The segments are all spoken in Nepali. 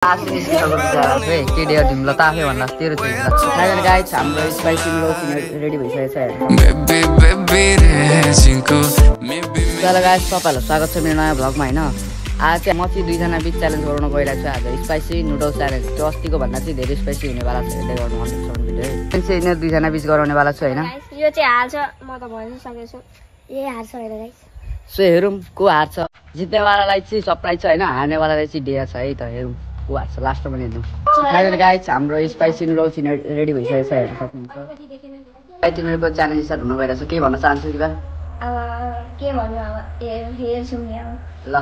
केडिया ढिम्लो ताफे भन्दा तेरो चाहिँ गाइस हाम्रो स्पाइसी नुडल्स रेडी भइसकेछ चलो गाइस सबैलाई स्वागत छ मेरो नयाँ भ्लगमा हैन। आज चाहिँ म चाहिँ दुईजना बिच च्यालेन्ज गराउन गइरहेको छु। आज स्पाइसी नुडल्स च्यालेन्ज त्यो अस्तिको भन्दा चाहिँ धेरै स्पाइसी हुनेवाला छ। हेर्दै गर्नु 100% भिडियो है। चाहिँ यिनीहरू दुईजना बिच गराउनेवाला छु हैन। यो चाहिँ हार्छ म त भनिसकेको छु। ए हार्छ हैन गाइस। सो हेरौँ को हार्छ। जित्नेवालालाई चाहिँ सरप्राइज छ हैन, हार्नेवालालाई चाहिँ डेया छ है त। हेरौँ को हार्छ लास्टमा पनि हेर्नु। गाइस हाम्रो स्पाइसी नुडल्स रेडी भइसकेको छ हेर्न सक्नुहुन्छ। तिमीहरूको च्यालेन्ज स्टार्ट हुन गइरहेछ। के भन्न चाहन्छु कि बा? के भन्नु अब हेर्छु नि अब। ल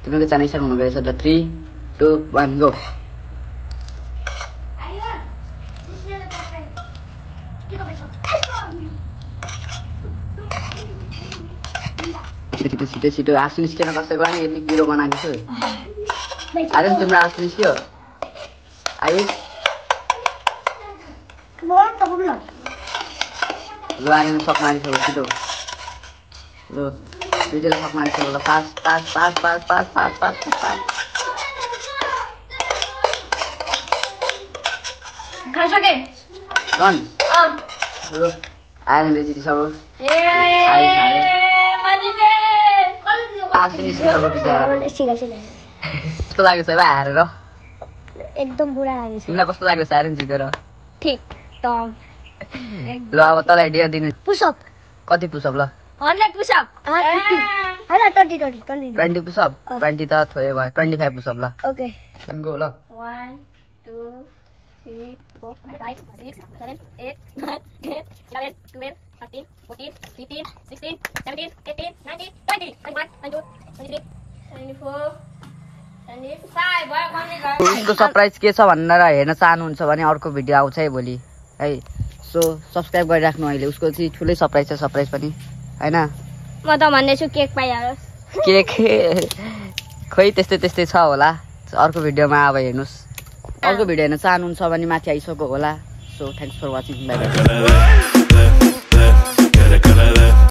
तिमीहरूको च्यालेन्ज स्टार्ट हुन गइरहेछ। ल 3 2 1 गो। छिटो छिटो आँसु निस्केन कसैको नि। यति गिरो बनाएको छु। अरे तिम्रो आँसु निस्क्यो। आयुष ल आएर सक मारिसक्यो छिटो। ल छिटो सक मारिसक्यो। ल fast fast fast fast fast fast fast fast खाइसके रन ल आएर जितिसक्यो। आँसु निस्किसक्यो बिचरा। कस्तो लाग्यो छ बा हारेर? एकदम बुरा लाग्यो। तिमीलाई कस्तो लाग्यो हारेर जितेर? ठीक तम ल अब तँलाई डेयर दिनु। पुशअप कति पुशअप? ल 100 पुशअप हैन 20 पुशअप। 20 त थोरै भयो। 25 पुशअप। ल ओके गो। ल 1 2 3 4 5 6 7 8 9 10 11 12 13 14 15 16 17 18 19 20 21 22 23 24 उसको सरप्राइज के छ भनेर हेर्न चाहनुहुन्छ भने अर्को भिडियो आउँछ है भोलि है। सो सब्सक्राइब गरिराख्नु। अहिले उसको चाहिँ ठुलै सरप्राइज छ। सरप्राइज पनि हैन। म त भन्दैछु केक पाइहालोस्। केक खोइ त्यस्तै त्यस्तै छ होला। अर्को भिडियोमा अब हेर्नुस्। अर्को भिडियो हेर्न चाहनुहुन्छ भने माथि आइसक्यो होला। So thanks for watching. Bye by.